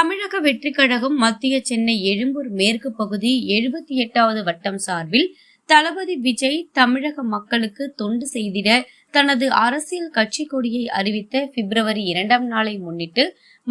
தமிழக வெற்றிக் கழகம் மத்திய சென்னை எழும்பூர் மேற்கு பகுதி 78வது வட்டம் சார்பில் தளபதி விஜய் தமிழக மக்களுக்கு தொண்டு செய்திட தனது அரசியல் கட்சி கொடியை அறிவித்த பிப்ரவரி 2ஆம் நாளை முன்னிட்டு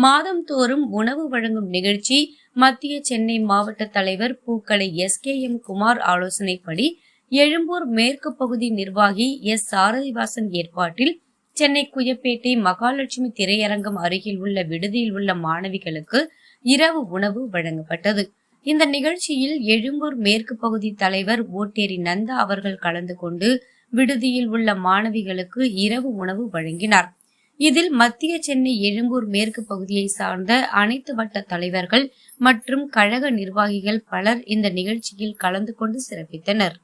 மாதந்தோறும் உணவு வழங்கும் நிகழ்ச்சி மத்திய சென்னை மாவட்ட தலைவர் பூக்கலை SKM குமார் ஆலோசனைப்படி எழும்பூர் மேற்கு பகுதி நிர்வாகி சாரதிவாசன் ஏற்பாட்டில் சென்னை குயப்பேட்டை மகாலட்சுமி திரையரங்கம் அருகில் உள்ள விடுதியில் உள்ள மாணவிகளுக்கு இரவு உணவு வழங்கப்பட்டது. இந்த நிகழ்ச்சியில் எழும்பூர் மேற்கு பகுதி தலைவர் ஓட்டேரி நந்தா அவர்கள் கலந்து கொண்டு விடுதியில் உள்ள மாணவிகளுக்கு இரவு உணவு வழங்கினார். இதில் மத்திய சென்னை எழும்பூர் மேற்கு பகுதியை சார்ந்த அனைத்து வட்ட தலைவர்கள் மற்றும் கழக நிர்வாகிகள் பலர் இந்த நிகழ்ச்சியில் கலந்து கொண்டு சிறப்பித்தனர்.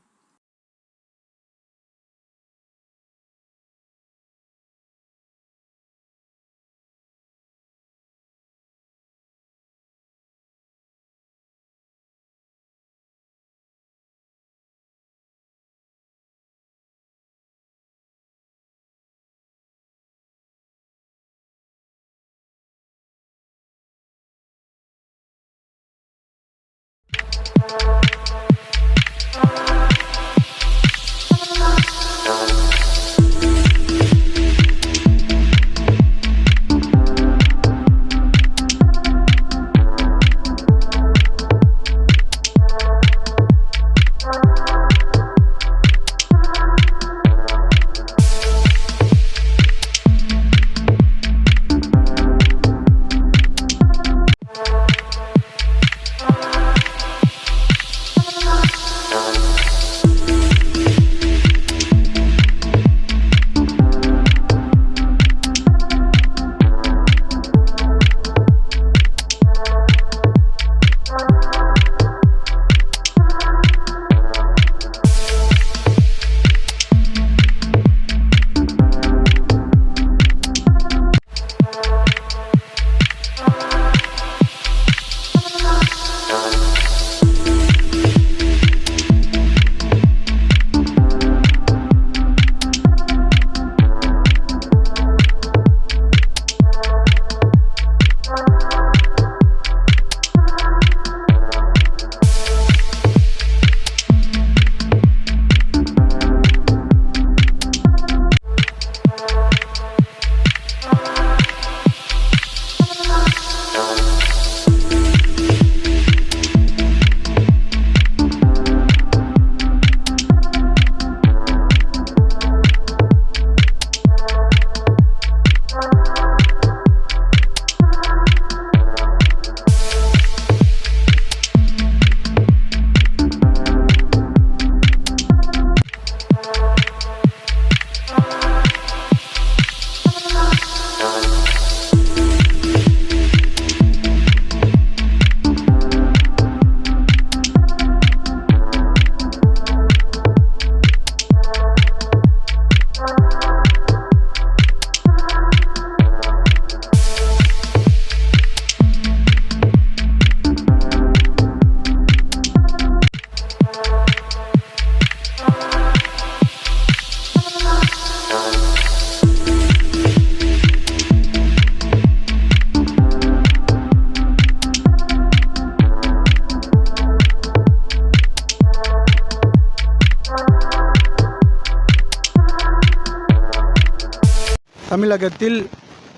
தமிழகத்தில்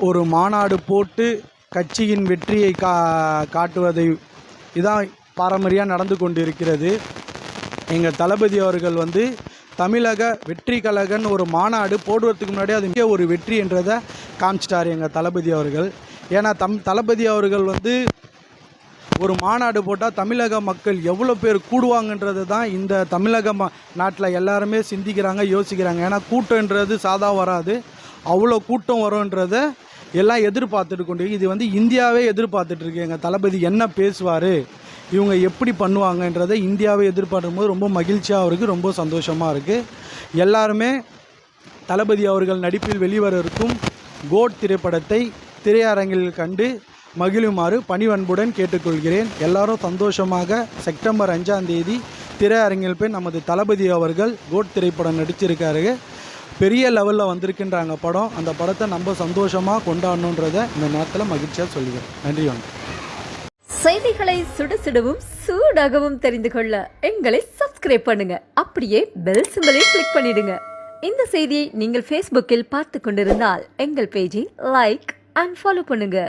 ஒரு மாநாடு போட்டு கட்சியின் வெற்றியை காட்டுவதை இதான் பாரம்பரியாக நடந்து கொண்டிருக்கிறது. எங்கள் தளபதி அவர்கள் தமிழக வெற்றி கழகன் ஒரு மாநாடு போடுவதற்கு முன்னாடி அது மிக ஒரு வெற்றி என்றதை காமிச்சிட்டார் எங்கள் தளபதி அவர்கள். ஏன்னா தளபதி அவர்கள் ஒரு மாநாடு போட்டால் தமிழக மக்கள் எவ்வளோ பேர் கூடுவாங்கன்றது தான் இந்த தமிழக நாட்டில் எல்லாருமே சிந்திக்கிறாங்க, யோசிக்கிறாங்க. ஏன்னா கூட்டன்றது சாதா வராது, அவ்வளோ கூட்டம் வரும்ன்றதை எல்லாம் எதிர்பார்த்துட்டு கொண்டு இது இந்தியாவே எதிர்பார்த்துட்ருக்கு. எங்கள் தளபதி என்ன பேசுவார், இவங்க எப்படி பண்ணுவாங்கன்றதை இந்தியாவை எதிர்பார்க்கும் போது ரொம்ப மகிழ்ச்சியாக இருக்குது, ரொம்ப சந்தோஷமாக இருக்குது. எல்லாருமே தளபதி அவர்கள் நடிப்பில் வெளிவர இருக்கும் கோட் திரைப்படத்தை திரையரங்கில் கண்டு மகிழுமாறு பணிவன்புடன் கேட்டுக்கொள்கிறேன். எல்லாரும் சந்தோஷமாக செப்டம்பர் 5ஆம் தேதி திரையரங்கில் போய் நமது தளபதி அவர்கள் கோட் திரைப்படம் நடிச்சிருக்காரு. பெரிய லெவலில் வந்திருக்கின்றாங்க படம். அந்த படத்தை நம்ம சந்தோஷமாக கொண்டாடணுன்றதை இந்த நேரத்தில் மகிழ்ச்சியாக சொல்லுவேன். நன்றி, வணக்கம். செய்திகளை சுட சுடவும் சூடாகவும் தெரிந்து கொள்ள எங்களை சப்ஸ்கிரைப் பண்ணுங்க. அப்படியே பெல் சிம்பலை கிளிக் பண்ணிடுங்க. இந்த செய்தியை நீங்கள் Facebookல் பார்த்து கொண்டிருந்தால் எங்கள் பேஜை லைக் அண்ட் ஃபாலோ பண்ணுங்க.